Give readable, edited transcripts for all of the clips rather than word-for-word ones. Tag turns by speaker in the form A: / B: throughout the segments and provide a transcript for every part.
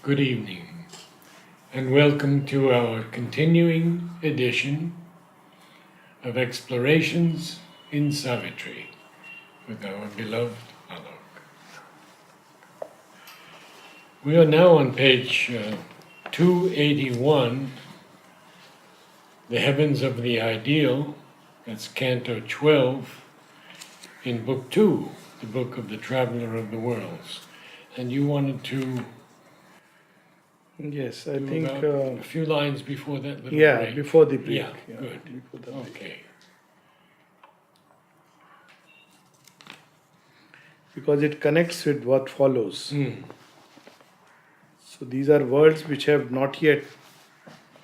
A: Good evening, and welcome to our continuing edition of Explorations in Savitri with our beloved Alok. We are now on page 281, The Heavens of the Ideal, that's Canto 12, in Book 2, the Book of the Traveler of the Worlds. And you wanted to
B: Yes, I
A: do
B: think,
A: about a few lines before that little
B: yeah,
A: break.
B: before the break.
A: Yeah, good.
B: Before the break.
A: Okay.
B: Because it connects with what follows.
A: Mm.
B: So these are words which have not yet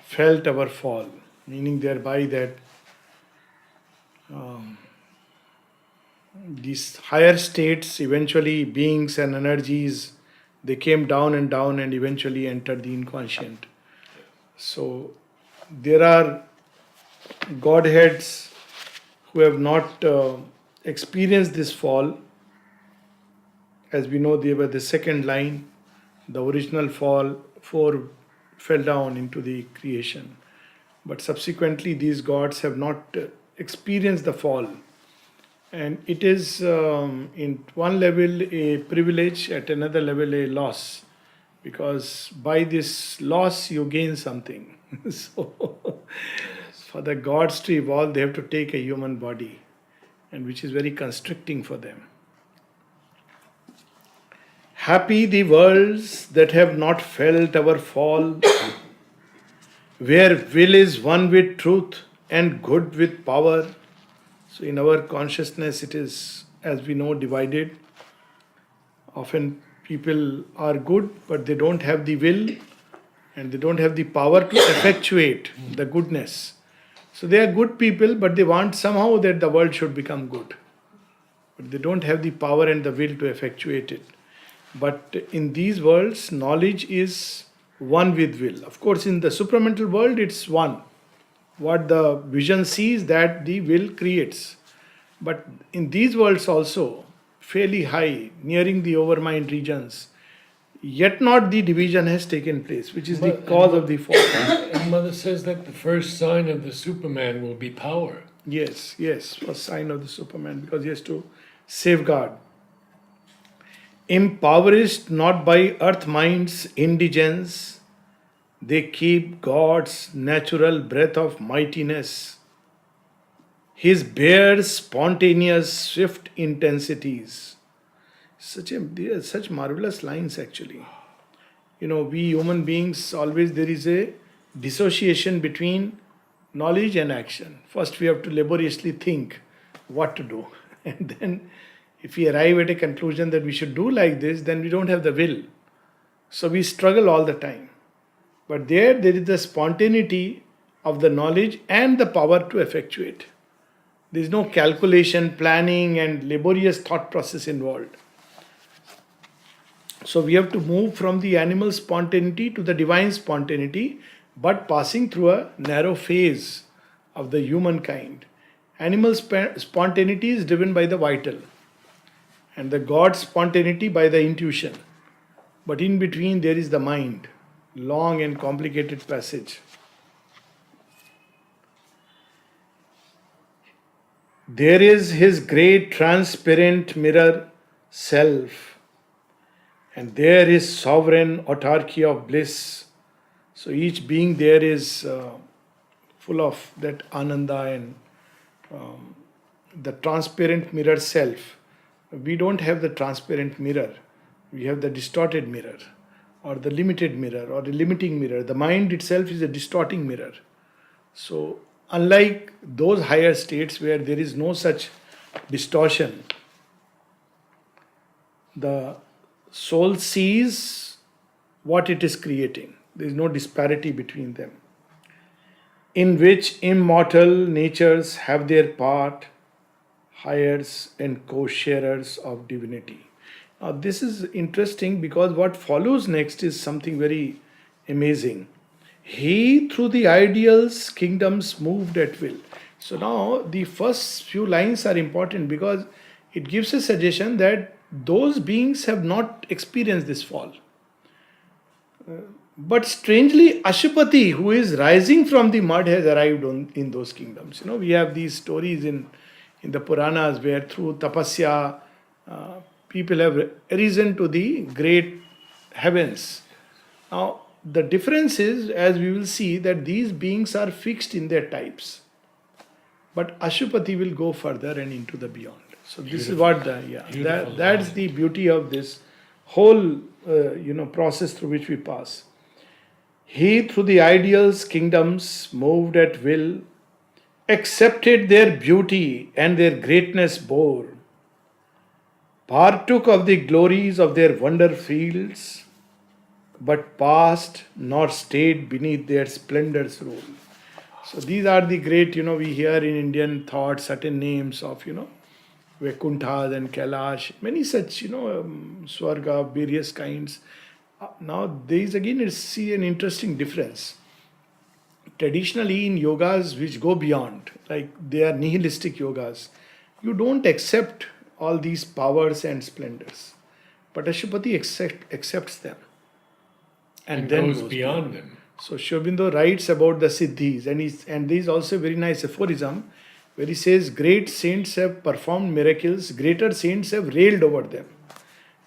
B: felt our fall, meaning thereby that these higher states, eventually beings and energies, they came down and eventually entered the inconscient. So there are Godheads who have not experienced this fall. As we know, they were the second line. The original fall, four fell down into the creation. But subsequently, these gods have not experienced the fall. And it is, in one level, a privilege, at another level, a loss. Because by this loss, you gain something. So, for the gods to evolve, they have to take a human body, and which is very constricting for them. Happy the worlds that have not felt our fall, where will is one with truth and good with power. So, in our consciousness, it is, as we know, divided. Often people are good, but they don't have the will and they don't have the power to effectuate the goodness. So, they are good people, but they want somehow that the world should become good. But they don't have the power and the will to effectuate it. But in these worlds, knowledge is one with will. Of course, in the supramental world, it's one. What the vision sees, that the will creates. But in these worlds also, fairly high, nearing the overmind regions, yet not the division has taken place, which is the cause of the fall.
A: And Mother says that the first sign of the Superman will be power.
B: Yes, first sign of the Superman, because he has to safeguard. Impoverished not by earth mind's indigence, they keep God's natural breath of mightiness, his bare, spontaneous, swift intensities. They are such marvelous lines actually. You know, we human beings, always there is a dissociation between knowledge and action. First, we have to laboriously think what to do, and then if we arrive at a conclusion that we should do like this, then we don't have the will. So we struggle all the time. But there is the spontaneity of the knowledge and the power to effectuate. There is no calculation, planning, and laborious thought process involved. So we have to move from the animal spontaneity to the divine spontaneity, but passing through a narrow phase of the humankind. Animal spontaneity is driven by the vital, and the God spontaneity by the intuition. But in between there is the mind, long and complicated passage. There is his great transparent mirror self, and there is sovereign autarky of bliss. So each being there is full of that ananda and the transparent mirror self. We don't have the transparent mirror, we have the distorted mirror, or the limited mirror, or the limiting mirror. The mind itself is a distorting mirror. So, unlike those higher states where there is no such distortion, the soul sees what it is creating. There is no disparity between them, in which immortal natures have their part, heirs and co-sharers of divinity. Now, this is interesting because what follows next is something very amazing. He, through the ideals, kingdoms moved at will. So now the first few lines are important because it gives a suggestion that those beings have not experienced this fall. But strangely, Ashupati, who is rising from the mud, has arrived in those kingdoms. We have these stories in the Puranas where through tapasya, people have arisen to the great heavens. Now, the difference is, as we will see, that these beings are fixed in their types. But Ashupati will go further and into the beyond. So this is what that's the beauty of this whole process through which we pass. He through the ideals kingdoms moved at will, accepted their beauty and their greatness bore, partook of the glories of their wonder fields, but passed nor stayed beneath their splendor's rule. So these are the great, we hear in Indian thought certain names of, Vaikuntha and Kailash, many such, Swarga, various kinds. Now, there is again, see an interesting difference. Traditionally, in yogas which go beyond, like they are nihilistic yogas, you don't accept all these powers and splendors. But Ashupati accepts them. And then
A: goes beyond them.
B: So Sri Aurobindo writes about the siddhis, and there is also a very nice aphorism where he says, great saints have performed miracles, greater saints have railed over them.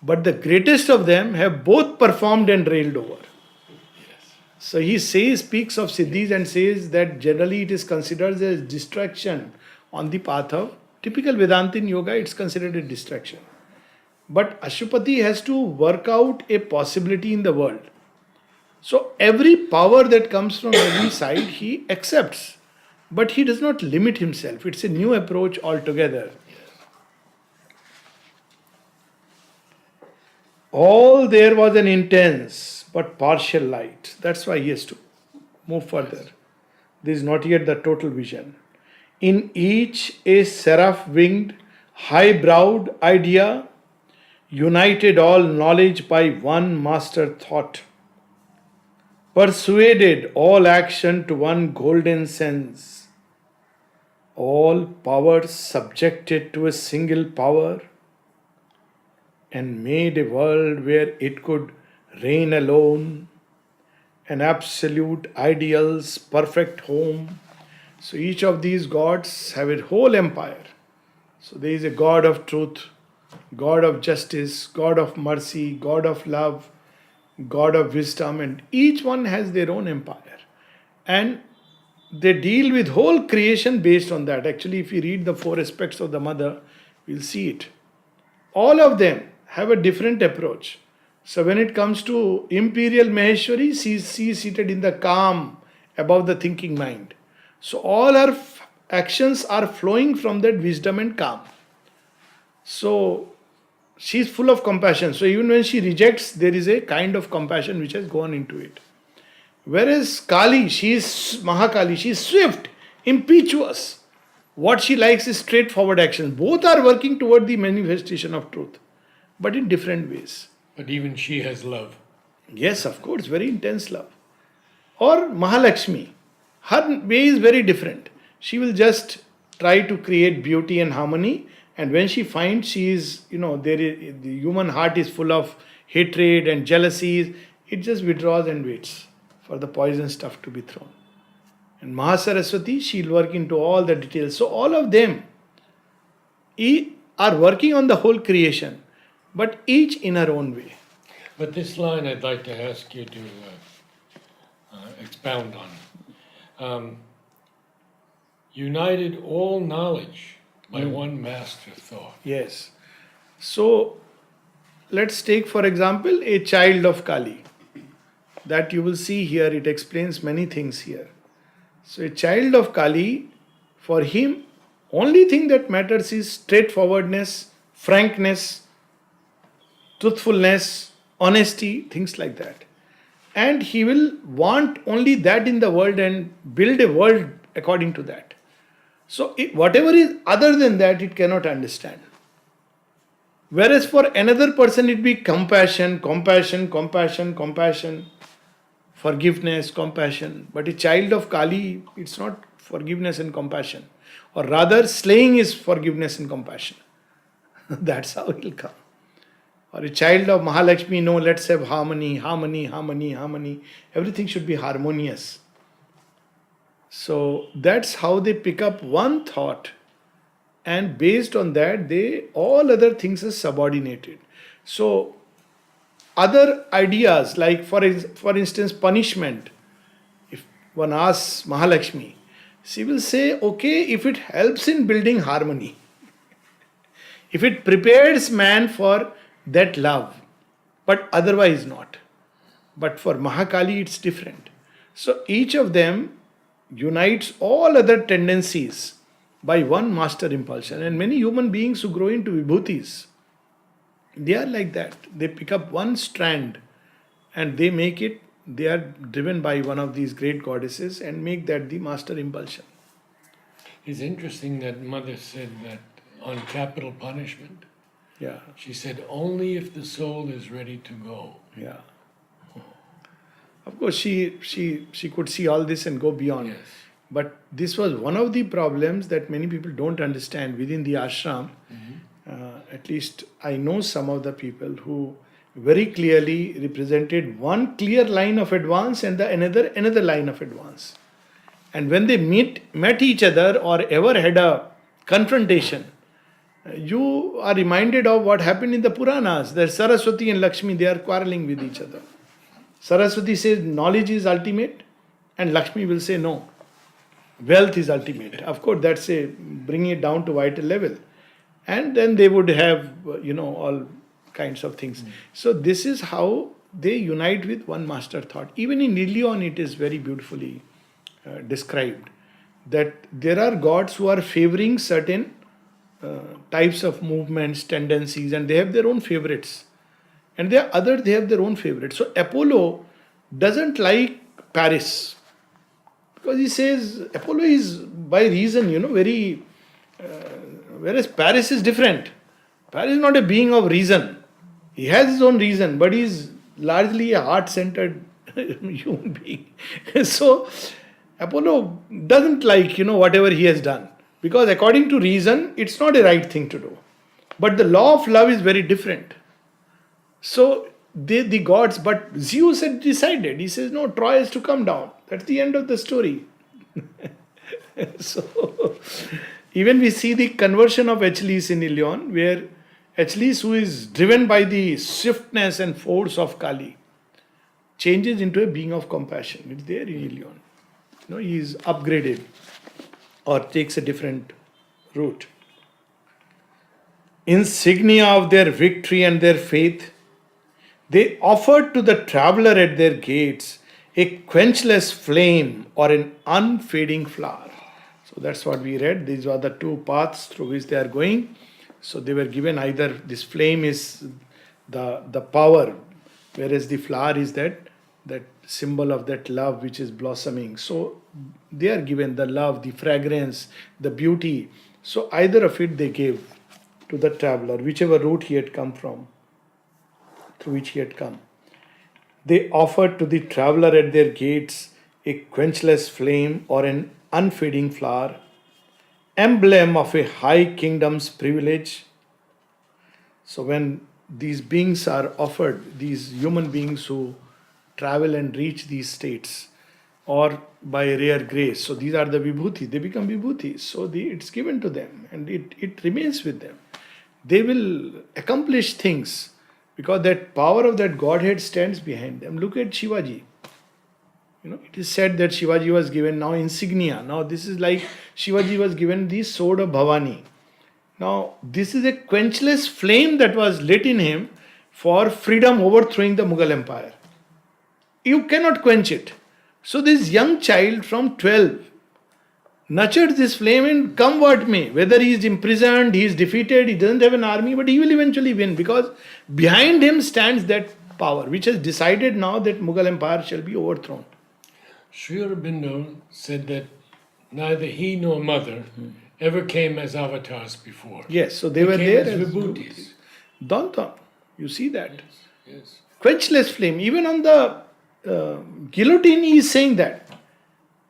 B: But the greatest of them have both performed and railed over.
A: Yes.
B: So he speaks of siddhis and says that generally it is considered as distraction on the path of typical Vedantin yoga, it's considered a distraction. But Ashupati has to work out a possibility in the world. So every power that comes from every side he accepts. But he does not limit himself. It's a new approach altogether. All there was an intense but partial light. That's why he has to move further. This is not yet the total vision. In each a seraph winged, high browed idea, united all knowledge by one master thought, persuaded all action to one golden sense, all powers subjected to a single power, and made a world where it could reign alone, an absolute ideal's perfect home. So each of these gods have a whole empire. So there is a God of truth, God of justice, God of mercy, God of love, God of wisdom, and each one has their own empire. And they deal with whole creation based on that. Actually, if you read the 4 aspects of the mother, we'll see it. All of them have a different approach. So when it comes to Imperial Maheshwari, she is seated in the calm above the thinking mind. So all her actions are flowing from that wisdom and calm. So she is full of compassion. So even when she rejects, there is a kind of compassion which has gone into it. Whereas Kali, she is Mahakali, she is swift, impetuous. What she likes is straightforward action. Both are working toward the manifestation of truth, but in different ways.
A: But even she has love.
B: Yes, of course, very intense love. Or Mahalakshmi, her way is very different. She will just try to create beauty and harmony, and when she finds she is, the human heart is full of hatred and jealousies, it just withdraws and waits for the poison stuff to be thrown. And Mahasaraswati, she will work into all the details. So all of them are working on the whole creation, but each in her own way.
A: But this line I'd like to ask you to expound on. United all knowledge by one master thought.
B: Yes. So let's take, for example, a child of Kali. That you will see here, it explains many things here. So a child of Kali, for him, only thing that matters is straightforwardness, frankness, truthfulness, honesty, things like that. And he will want only that in the world and build a world according to that. So whatever is other than that, it cannot understand. Whereas for another person, it be compassion, forgiveness, compassion. But a child of Kali, it's not forgiveness and compassion. Or rather, slaying is forgiveness and compassion. That's how it will come. Or a child of Mahalakshmi, no, let's have harmony, harmony, harmony, harmony. Everything should be harmonious. So that's how they pick up one thought, and based on that, they all other things are subordinated. So other ideas like for instance punishment. If one asks Mahalakshmi, she will say, okay, if it helps in building harmony, if it prepares man for that love, but otherwise not. But for Mahakali, it's different. So each of them unites all other tendencies by one master impulsion. And many human beings who grow into vibhutis, they are like that. They pick up one strand and they make it, they are driven by one of these great goddesses and make that the master impulsion.
A: It's interesting that Mother said that on capital punishment.
B: Yeah.
A: She said, only if the soul is ready to go.
B: Yeah. Of course, she could see all this and go beyond.
A: Yes.
B: But this was one of the problems that many people don't understand within the ashram. At least I know some of the people who very clearly represented one clear line of advance and the another line of advance. And when they met each other or ever had a confrontation, you are reminded of what happened in the Puranas. That Saraswati and Lakshmi, they are quarreling with each other. Saraswati says knowledge is ultimate, and Lakshmi will say no, wealth is ultimate. Of course, that's a bringing it down to vital level. And then they would have, all kinds of things. So this is how they unite with one master thought. Even in Ilion, it is very beautifully described that there are gods who are favoring certain types of movements, tendencies, and they have their own favorites. And there are others, they have their own favorites. So Apollo doesn't like Paris because he says Apollo is by reason, very... whereas Paris is different. Paris is not a being of reason. He has his own reason, but he is largely a heart-centered human being. So Apollo doesn't like, whatever he has done. Because according to reason, it's not a right thing to do. But the law of love is very different. So the gods, but Zeus had decided. He says, no, Troy is to come down. That's the end of the story. So even we see the conversion of Achilles in Ilion, where Achilles, who is driven by the swiftness and force of Kali, changes into a being of compassion. It's there in Ilion. He is upgraded or takes a different route. Insignia of their victory and their faith, they offered to the traveler at their gates a quenchless flame or an unfading flower. So that's what we read. These are the two paths through which they are going. So they were given either this flame is the power, whereas the flower is that symbol of that love which is blossoming. So they are given the love, the fragrance, the beauty. So either of it they gave to the traveler, whichever route he had come from, through which he had come. They offered to the traveler at their gates a quenchless flame or an unfading flower, emblem of a high kingdom's privilege. So when these beings are offered, these human beings who travel and reach these states, or by rare grace, so these are the vibhuti, they become vibhutis. So it's given to them and it remains with them. They will accomplish things because that power of that Godhead stands behind them. Look at Shivaji. It is said that Shivaji was given now insignia. Now this is like Shivaji was given the sword of Bhavani. Now this is a quenchless flame that was lit in him for freedom overthrowing the Mughal Empire. You cannot quench it. So this young child from 12 nurtured this flame and come what may. Whether he is imprisoned, he is defeated, he doesn't have an army, but he will eventually win because behind him stands that power which has decided now that Mughal Empire shall be overthrown.
A: Sri Aurobindo said that neither he nor Mother ever came as avatars before.
B: Yes, so they were there
A: as
B: as
A: vibhutis.
B: Dantan, you see that.
A: Yes.
B: Quenchless flame. Even on the guillotine he is saying that.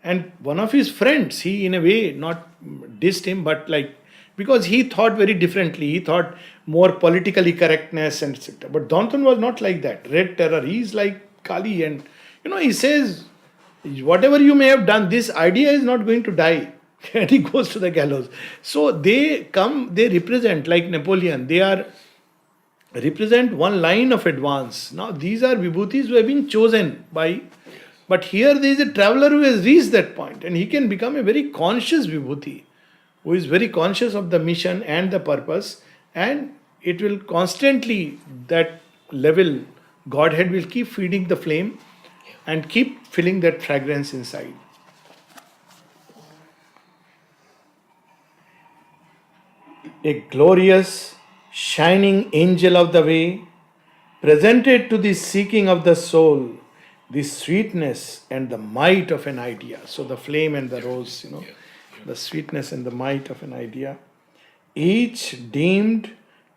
B: And one of his friends, he in a way not dissed him, but because he thought very differently. He thought more politically correctness and etc. But Danton was not like that. Red terror. He is like Kali, and he says, whatever you may have done, this idea is not going to die. And he goes to the gallows. So they represent, like Napoleon, represent one line of advance. Now these are vibhutis who have been chosen by, but here there is a traveler who has reached that point, and he can become a very conscious vibhuti, who is very conscious of the mission and the purpose, and it will constantly, that level, Godhead will keep feeding the flame and keep filling that fragrance inside. A glorious, shining angel of the way, presented to the seeking of the soul the sweetness and the might of an idea. So the flame and the rose, the sweetness and the might of an idea. Each deemed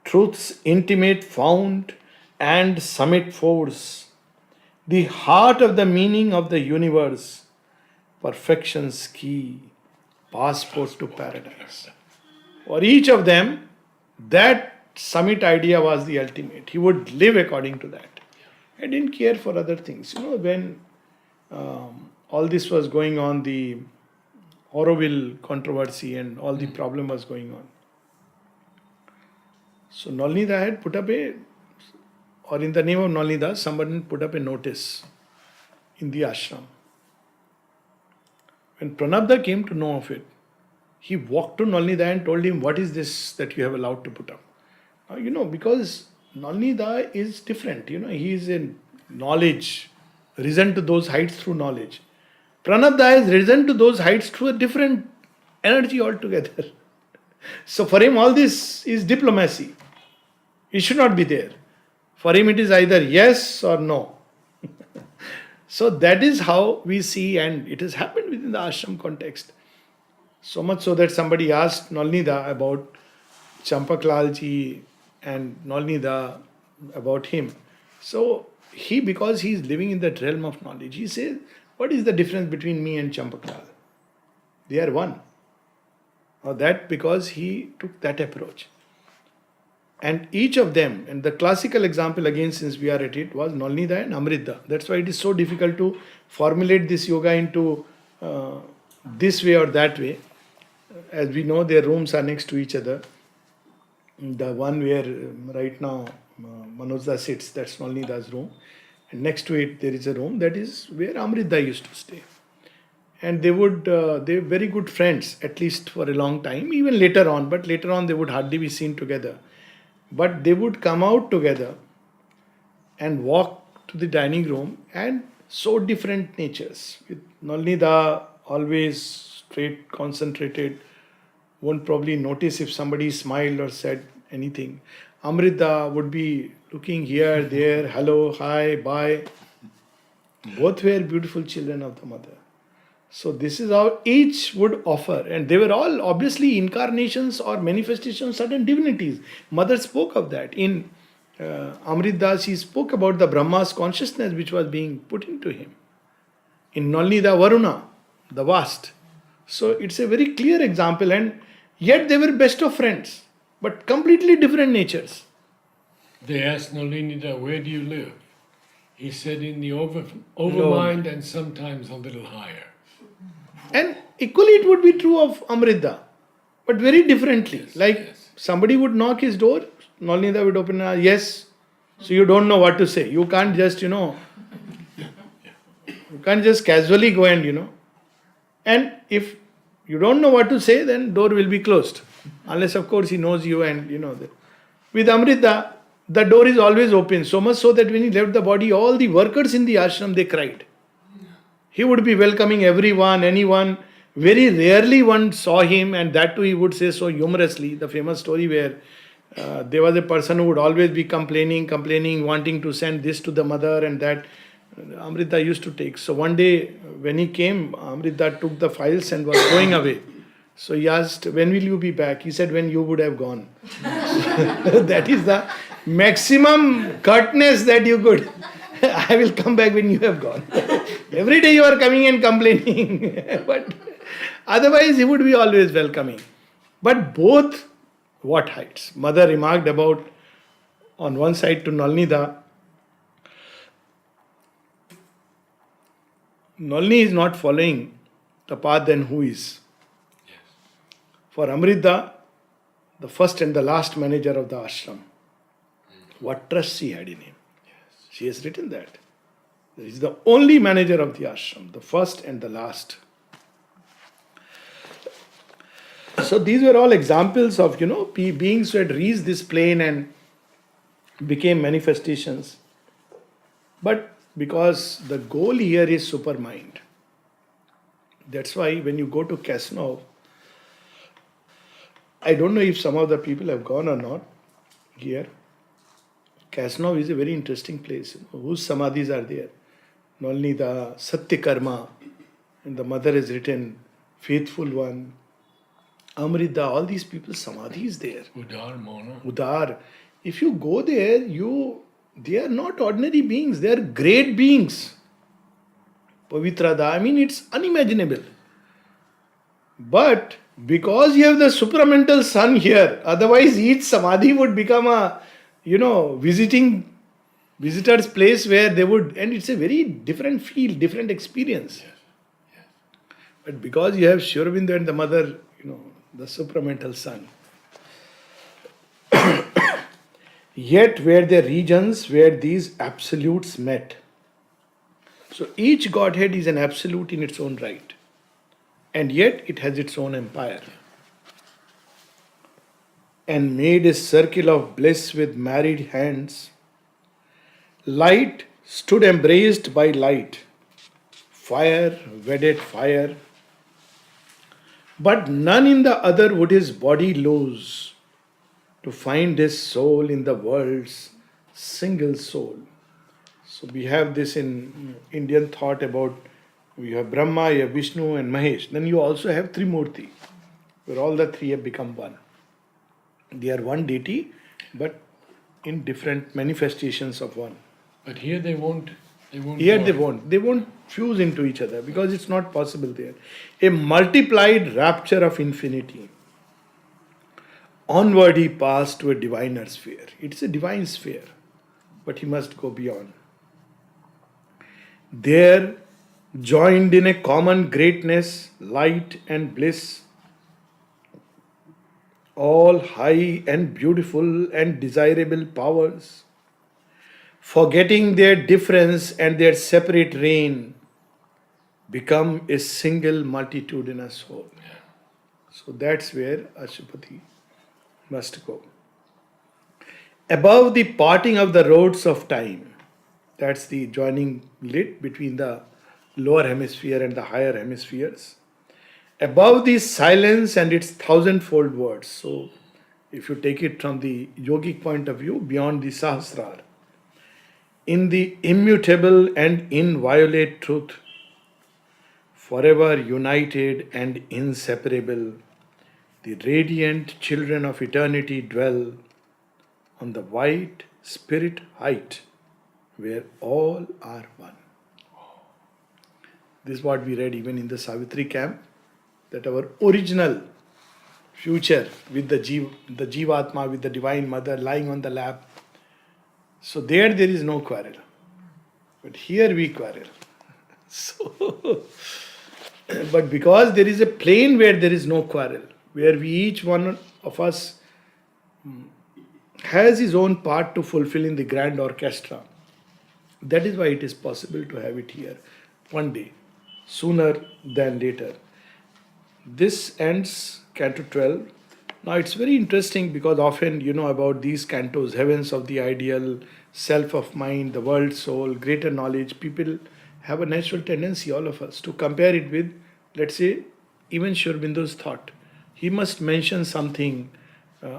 B: truth's intimate fount and summit force, the heart of the meaning of the universe, perfection's key, passport to paradise. For each of them, that summit idea was the ultimate. He would live according to that. He didn't care for other things. When all this was going on, the Auroville controversy and all the problem was going on. So Nalnida had put up or in the name of Nalnida, somebody put up a notice in the ashram. When Pranabda came to know of it, he walked to Nalnida and told him, what is this that you have allowed to put up? Now, because Nalnida is different. He is in knowledge, risen to those heights through knowledge. Pranabda has risen to those heights through a different energy altogether. So for him, all this is diplomacy. It should not be there. For him, it is either yes or no. So that is how we see, and it has happened within the ashram context. So much so that somebody asked Nalnida about Champaklalji and Nalnida about him. So because he is living in that realm of knowledge, he says, what is the difference between me and Champaklal? They are one. Or that because he took that approach. And each of them, and the classical example again, since we are at it, was Nalnida and Amrita. That's why it is so difficult to formulate this yoga into this way or that way. As we know, their rooms are next to each other. The one where right now Manojda sits, that's Nalnida's room. And next to it, there is a room that is where Amrita used to stay. And they were very good friends, at least for a long time, even later on. But later on, they would hardly be seen together. But they would come out together and walk to the dining room, and so different natures. With Nalnida always straight, concentrated, won't probably notice if somebody smiled or said anything. Amrita would be looking here, there, hello, hi, bye. Both were beautiful children of the mother. So this is how each would offer. And they were all obviously incarnations or manifestations of certain divinities. Mother spoke of that. In Amrita, she spoke about the Brahma's consciousness which was being put into him. In Nalnida, Varuna, the vast. So it's a very clear example, and yet they were best of friends, but completely different natures.
A: They asked Nalnida, where do you live? He said, in the overmind and sometimes a little higher.
B: And equally it would be true of Amrita, but very differently. Somebody would knock his door, Nalnida would open and yes. So you don't know what to say. You can't just, you can't just casually go and, And if you don't know what to say, then door will be closed. Unless, of course, he knows you and, With Amrita, the door is always open. So much so that when he left the body, all the workers in the ashram, they cried. He would be welcoming everyone, anyone. Very rarely one saw him, and that too he would say so humorously. The famous story where there was a person who would always be complaining, wanting to send this to the mother and that. Amrita used to take. So one day when he came, Amrita took the files and was going away. So he asked, when will you be back? He said, when you would have gone. That is the maximum curtness that you could. I will come back when you have gone. Every day you are coming and complaining. But otherwise he would be always welcoming. But both What heights? Mother remarked about on one side to Nalnida, Nalini is not following the path, then who is?
A: Yes.
B: For Amrita, the first and the last manager of the ashram. What trust she had in him.
A: Yes.
B: She has written that. He is the only manager of the ashram, the first and the last. So these were all examples of, beings who had reached this plane and became manifestations. But because the goal here is supermind. That's why when you go to Casanova, I don't know if some of the people have gone or not here. Casanova is a very interesting place. Whose samadhis are there? Nalini, the Satya Karma, and the mother has written Faithful One. Amrita, all these people's samadhi is there.
A: Udar, Mona.
B: Udar. If you go there, they are not ordinary beings, they are great beings. Pavitrada, it's unimaginable. But because you have the supramental sun here, otherwise each samadhi would become a, visitor's place where they would, and it's a very different feel, different experience.
A: Yes. Yes.
B: But because you have Sri Aurobindo and the mother, the supramental sun. Yet were there regions where these absolutes met. So each Godhead is an absolute in its own right. And yet it has its own empire. And made a circle of bliss with married hands. Light stood embraced by light. Fire wedded fire. But none in the other would his body lose to find his soul in the world's single soul. So we have this in Indian thought about you have Brahma, you have Vishnu and Mahesh. Then you also have Trimurti, where all the three have become one. They are one deity, but in different manifestations of one.
A: But here they won't.
B: Here they won't. They won't fuse into each other because it's not possible there. A multiplied rapture of infinity. Onward he passed to a diviner sphere. It's a divine sphere, but he must go beyond. There, joined in a common greatness, light and bliss, all high and beautiful and desirable powers, forgetting their difference and their separate reign, become a single multitudinous whole.
A: Yeah.
B: So that's where Ashupati must go. Above the parting of the roads of time, that's the joining lit between the lower hemisphere and the higher hemispheres. Above the silence and its thousandfold words. So if you take it from the yogic point of view, beyond the Sahasrara, in the immutable and inviolate truth, forever united and inseparable, the radiant children of eternity dwell on the white spirit height where all are one. This is what we read even in the Savitri camp, that our original future with the Jivatma, with the Divine Mother lying on the lap. So there is no quarrel. But here we quarrel. So, but because there is a plane where there is no quarrel, where each one of us has his own part to fulfill in the grand orchestra. That is why it is possible to have it here one day, sooner than later. This ends Canto 12. Now it's very interesting because often about these cantos, heavens of the ideal, self of mind, the world soul, greater knowledge, people have a natural tendency, all of us, to compare it with, let's say, even Sri Aurobindo's thought. He must mention something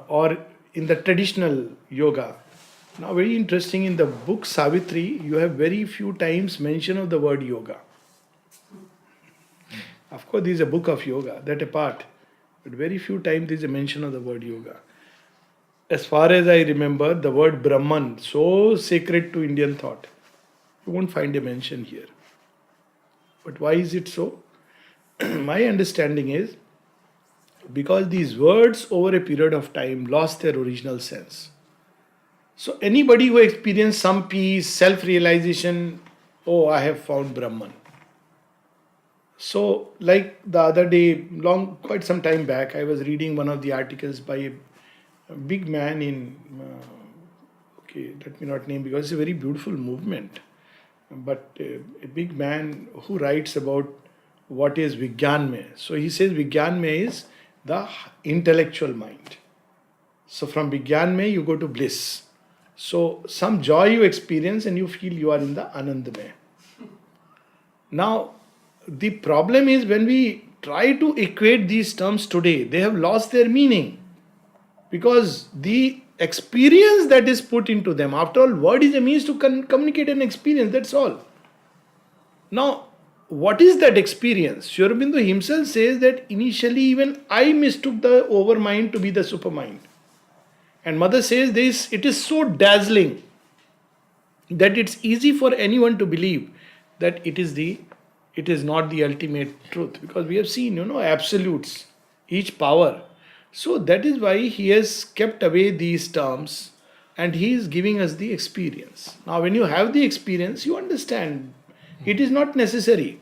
B: or in the traditional yoga. Now very interesting, in the book Savitri, you have very few times mention of the word yoga. Of course, this is a book of yoga, that apart. But very few times there is a mention of the word yoga. As far as I remember, the word Brahman, so sacred to Indian thought, you won't find a mention here. But why is it so? My understanding is, because these words over a period of time lost their original sense. So anybody who experienced some peace, self-realization, oh, I have found Brahman. So, like the other day, quite some time back, I was reading one of the articles by a big man in, okay, let me not name because it's a very beautiful movement, but a big man who writes about what is Vigyanmay. So he says Vigyanmay is the intellectual mind. So from Vigyanmay you go to bliss. So some joy you experience and you feel you are in the Anandamay. Now, the problem is when we try to equate these terms today, they have lost their meaning because the experience that is put into them, after all, word is a means to communicate an experience, that's all. Now, what is that experience? Sri Aurobindo himself says that initially even I mistook the overmind to be the supermind. And Mother says this, it is so dazzling that it's easy for anyone to believe that it is not the ultimate truth, because we have seen, absolutes, each power. So that is why he has kept away these terms and he is giving us the experience. Now, when you have the experience, you understand it is not necessary.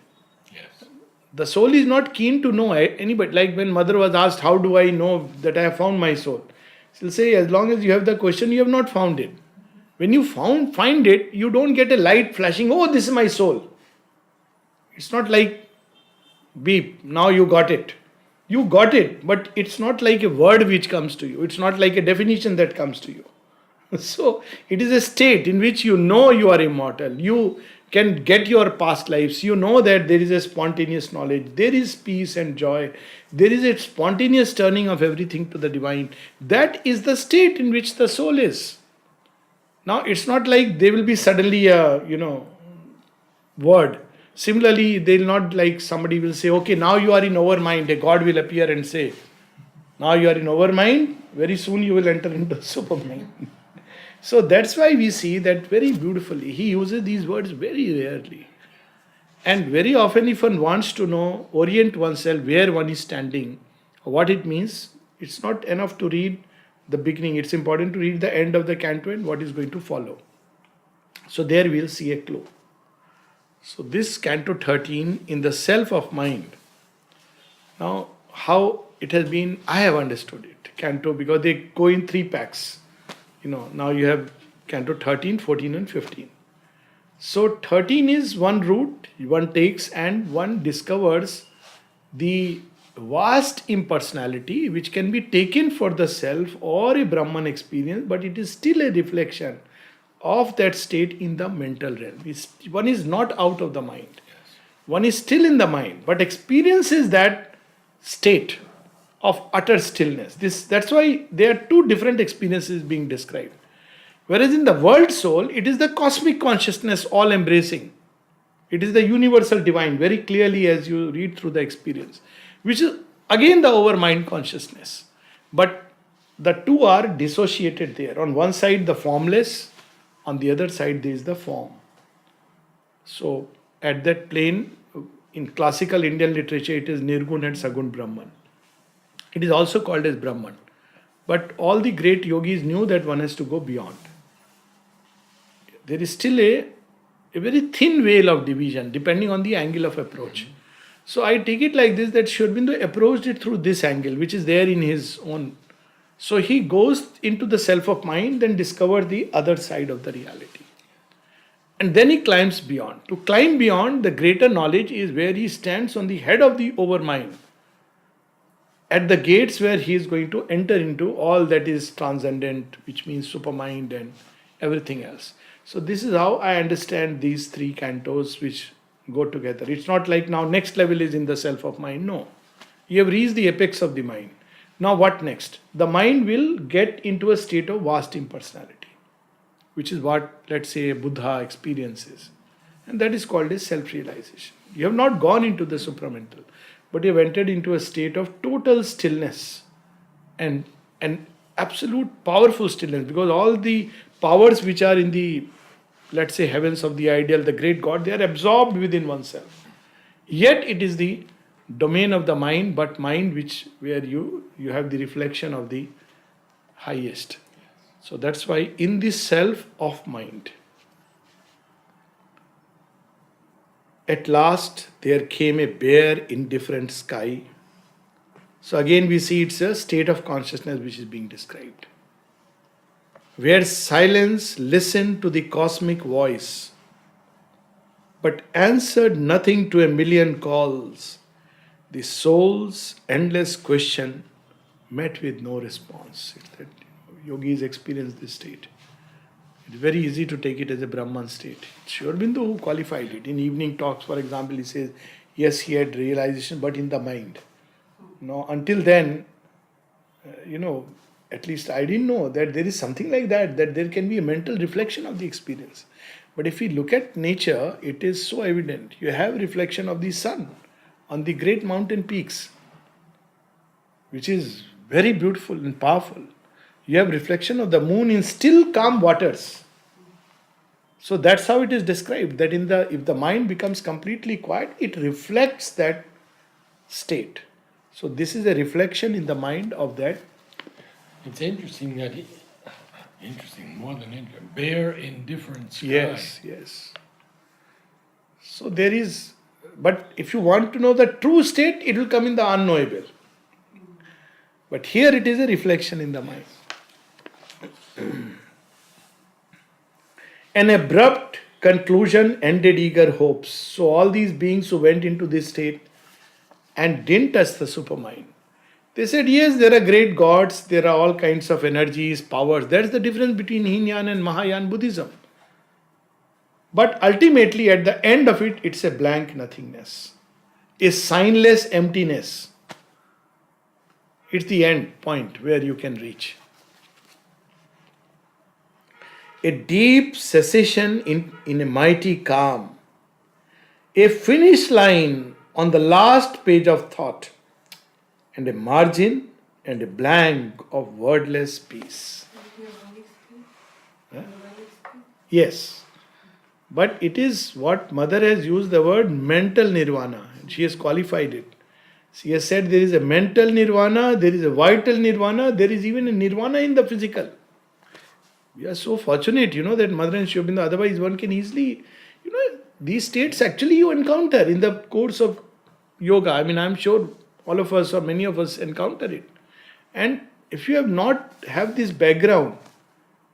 A: Yes.
B: The soul is not keen to know anybody. Like when Mother was asked, how do I know that I have found my soul? She'll say, as long as you have the question, you have not found it. When you find it, you don't get a light flashing, oh, this is my soul. It's not like beep, now you got it. You got it, but it's not like a word which comes to you. It's not like a definition that comes to you. So it is a state in which you know you are immortal. You can get your past lives. You know that there is a spontaneous knowledge. There is peace and joy. There is a spontaneous turning of everything to the divine. That is the state in which the soul is. Now it's not like there will be suddenly a, word. Similarly, they'll not like somebody will say, okay, now you are in overmind. A God will appear and say, now you are in overmind. Very soon you will enter into supermind. So that's why we see that very beautifully. He uses these words very rarely. And very often if one wants to know, orient oneself where one is standing, what it means, it's not enough to read the beginning. It's important to read the end of the canto and what is going to follow. So there we'll see a clue. So this canto 13 in the self of mind. Now how it has been, I have understood it. Canto, because they go in 3 packs. Now you have Canto 13, 14 and 15. So 13 is one route one takes and one discovers the vast impersonality which can be taken for the self or a Brahman experience, but it is still a reflection of that state in the mental realm. One is not out of the mind. One is still in the mind, but experiences that state of utter stillness. That's why there are 2 different experiences being described. Whereas in the world soul, it is the cosmic consciousness all embracing. It is the universal divine, very clearly as you read through the experience, which is again the overmind consciousness. But the 2 are dissociated there. On one side, the formless, on the other side, there is the form. So at that plane, in classical Indian literature, it is Nirgun and Sagun Brahman. It is also called as Brahman. But all the great yogis knew that one has to go beyond. There is still a very thin veil of division depending on the angle of approach. So I take it like this, that Sri Aurobindo approached it through this angle, which is there in his own. So he goes into the self of mind and discovers the other side of the reality. And then he climbs beyond. To climb beyond, the greater knowledge is where he stands on the head of the overmind, at the gates where he is going to enter into all that is transcendent, which means supermind and everything else. So this is how I understand these 3 cantos which go together. It's not like now next level is in the self of mind. No. You have reached the apex of the mind. Now what next? The mind will get into a state of vast impersonality, which is what, let's say, a Buddha experiences. And that is called as self-realization. You have not gone into the supramental, but you have entered into a state of total stillness and absolute powerful stillness, because all the powers which are in the, let's say, heavens of the ideal, the great God, they are absorbed within oneself. Yet it is the domain of the mind, but mind where you have the reflection of the highest. So that's why in this self of mind, at last there came a bare indifferent sky. So again we see it's a state of consciousness which is being described, where silence listened to the cosmic voice, but answered nothing to a million calls. The soul's endless question met with no response. It's that yogis experience this state. It's very easy to take it as a Brahman state. Sri Aurobindo who qualified it. In evening talks, for example, he says, yes, he had realization, but in the mind. No, until then, at least I didn't know that there is something like that there can be a mental reflection of the experience. But if we look at nature, it is so evident. You have reflection of the sun on the great mountain peaks, which is very beautiful and powerful. You have reflection of the moon in still calm waters. So that's how it is described, that if the mind becomes completely quiet, it reflects that state. So this is a reflection in the mind of that.
A: It's interesting that more than interesting, bare indifferent sky.
B: Yes. So there is, but if you want to know the true state, it will come in the unknowable. But here it is a reflection in the mind. An abrupt conclusion ended eager hopes. So all these beings who went into this state and didn't touch the supermind, they said, yes, there are great gods, there are all kinds of energies, powers. That's the difference between Hinyan and Mahayana Buddhism. But ultimately, at the end of it, it's a blank nothingness, a signless emptiness. It's the end point where you can reach. A deep cessation in a mighty calm, a finish line on the last page of thought, and a margin and a blank of wordless peace. Huh? Yes. But it is what Mother has used the word mental nirvana. She has qualified it. She has said there is a mental nirvana, there is a vital nirvana, there is even a nirvana in the physical. We are so fortunate, that Mother and Sri Aurobindo, otherwise one can easily, these states actually you encounter in the course of yoga. I mean, I'm sure all of us or many of us encounter it. And if you have this background,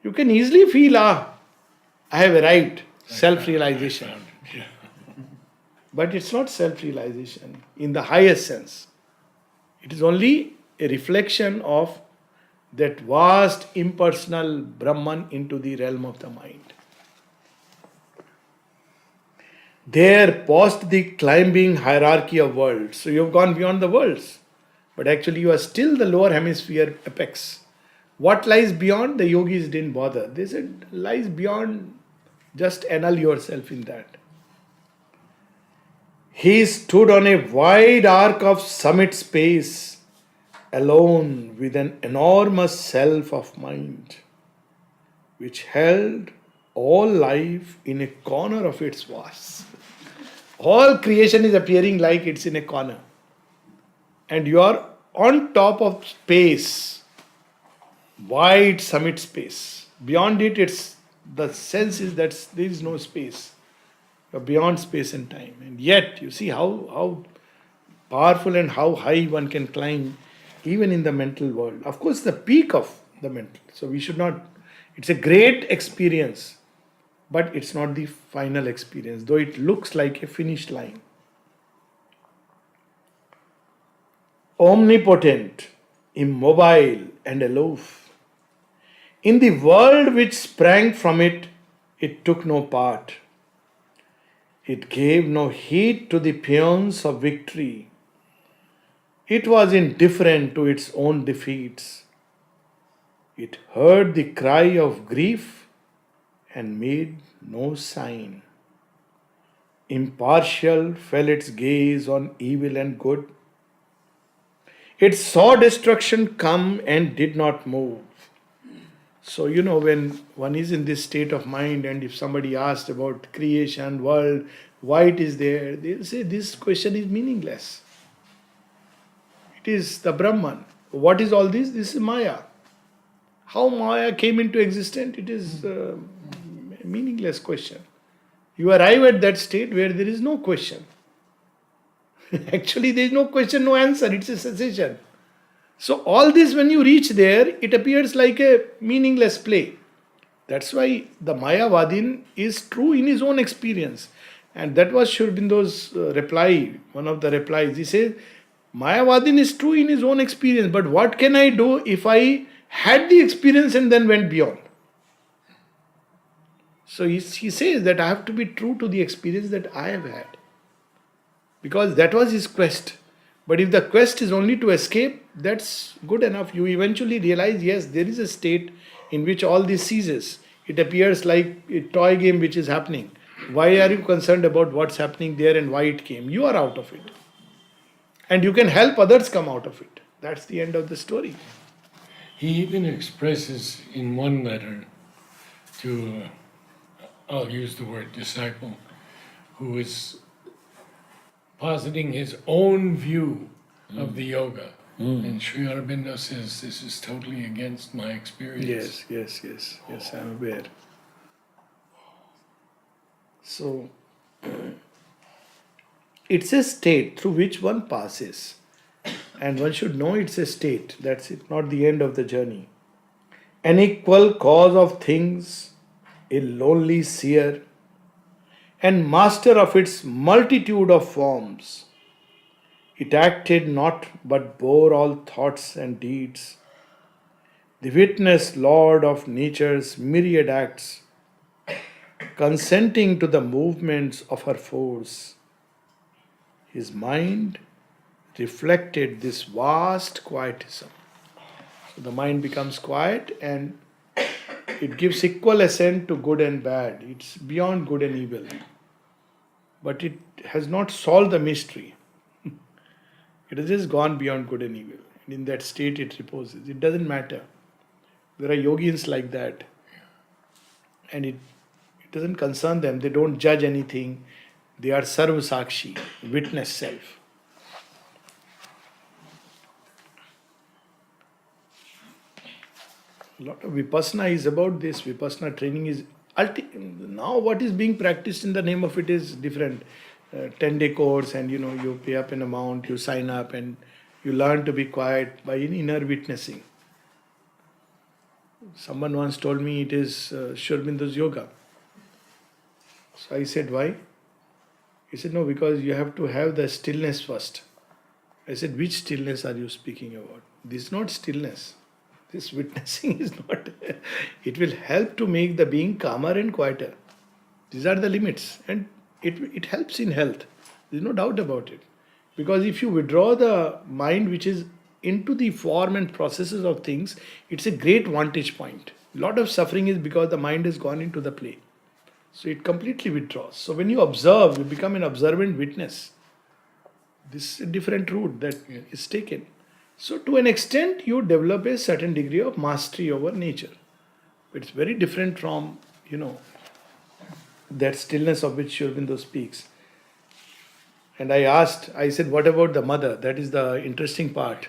B: you can easily feel, I have arrived, self-realization.
A: Yeah.
B: But it's not self-realization in the highest sense. It is only a reflection of that vast impersonal Brahman into the realm of the mind. There paused the climbing hierarchy of worlds. So you have gone beyond the worlds. But actually you are still the lower hemisphere apex. What lies beyond? The yogis didn't bother. They said, lies beyond, just annul yourself in that. He stood on a wide arc of summit space, alone with an enormous self of mind, which held all life in a corner of its vast. All creation is appearing like it's in a corner. And you are on top of space, wide summit space. Beyond it, the sense is that there is no space. You're beyond space and time. And yet, you see how powerful and how high one can climb even in the mental world. Of course, the peak of the mental. So we should not, it's a great experience, but it's not the final experience, though it looks like a finish line. Omnipotent, immobile and aloof. In the world which sprang from it, it took no part. It gave no heed to the paeans of victory. It was indifferent to its own defeats. It heard the cry of grief and made no sign. Impartial fell its gaze on evil and good. It saw destruction come and did not move. So, when one is in this state of mind, and if somebody asked about creation, world, why it is there, they'll say this question is meaningless. It is the Brahman. What is all this? This is Maya. How Maya came into existence, it is a meaningless question. You arrive at that state where there is no question. Actually, there is no question, no answer. It's a cessation. So all this, when you reach there, it appears like a meaningless play. That's why the Mayavadin is true in his own experience. And that was Sri Aurobindo's reply, one of the replies. He says, Mayavadin is true in his own experience, but what can I do if I had the experience and then went beyond? So he says that I have to be true to the experience that I have had. Because that was his quest. But if the quest is only to escape, that's good enough. You eventually realize, yes, there is a state in which all this ceases. It appears like a toy game which is happening. Why are you concerned about what's happening there and why it came? You are out of it. And you can help others come out of it. That's the end of the story.
A: He even expresses in one letter to, I'll use the word disciple, who is positing his own view of the yoga. And Sri Aurobindo says, this is totally against my experience.
B: Yes, I'm aware. So, it's a state through which one passes. And one should know it's a state. That's it, not the end of the journey. An equal cause of things, a lonely seer, and master of its multitude of forms. It acted not but bore all thoughts and deeds. The witness lord of nature's myriad acts, consenting to the movements of her force. His mind reflected this vast quietism. So the mind becomes quiet and it gives equal assent to good and bad. It's beyond good and evil. But it has not solved the mystery. It has just gone beyond good and evil. And in that state it reposes. It doesn't matter. There are yogins like that. And it doesn't concern them. They don't judge anything. They are sarva sakshi, witness self. A lot of Vipassana is about this. Vipassana training is now what is being practiced in the name of it is different. 10-day course, and you pay up an amount, you sign up, and you learn to be quiet by inner witnessing. Someone once told me it is Sri Aurobindo's yoga. So I said, why? He said, no, because you have to have the stillness first. I said, which stillness are you speaking about? This is not stillness. This witnessing is not. It will help to make the being calmer and quieter. These are the limits. And it helps in health. There is no doubt about it. Because if you withdraw the mind which is into the form and processes of things, it's a great vantage point. A lot of suffering is because the mind has gone into the play. So it completely withdraws. So when you observe, you become an observant witness. This is a different route that is taken. So to an extent, you develop a certain degree of mastery over nature. But it's very different from, that stillness of which Sri Aurobindo speaks. And I said, what about the mother? That is the interesting part.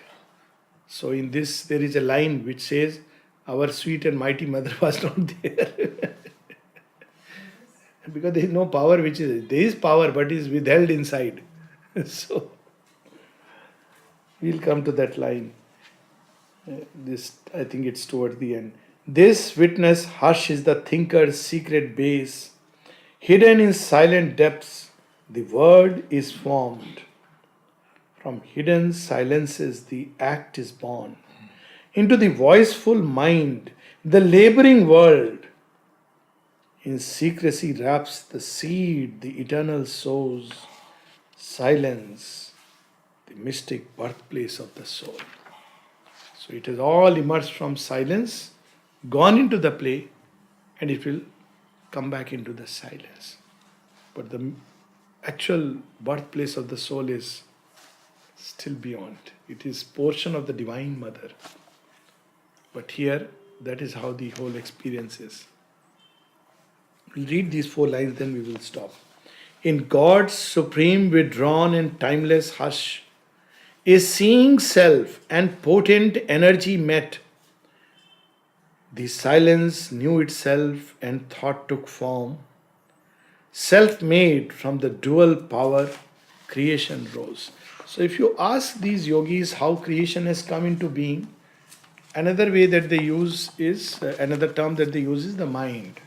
B: So in this, there is a line which says, our sweet and mighty mother was not there. Because there is no power there is power but is withheld inside. So, we'll come to that line. I think it's towards the end. This witness hush is the thinker's secret base. Hidden in silent depths, the word is formed. From hidden silences, the act is born. Into the voiceful mind, the laboring world, in secrecy wraps the seed, the eternal sows. Silence, the mystic birthplace of the soul. So it has all emerged from silence, gone into the play, and it will come back into the silence. But the actual birthplace of the soul is still beyond. It is portion of the Divine Mother. But here, that is how the whole experience is. We'll read these 4 lines, then we will stop. In God's supreme withdrawn and timeless hush, A seeing self and potent energy met. The silence knew itself and thought took form. Self made from the dual power, creation rose. So, if you ask these yogis how creation has come into being, another way that they use is another term that they use is the mind.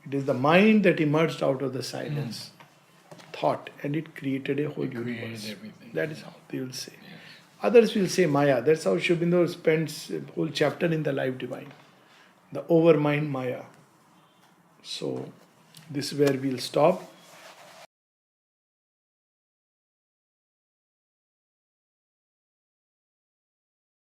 B: It is the mind that emerged out of the silence, thought, and it created a whole universe.
A: Everything.
B: That is how they will say. Others will say Maya. That's how Sri Aurobindo spends a whole chapter in the Life Divine. The overmind Maya. So, this is where we'll stop.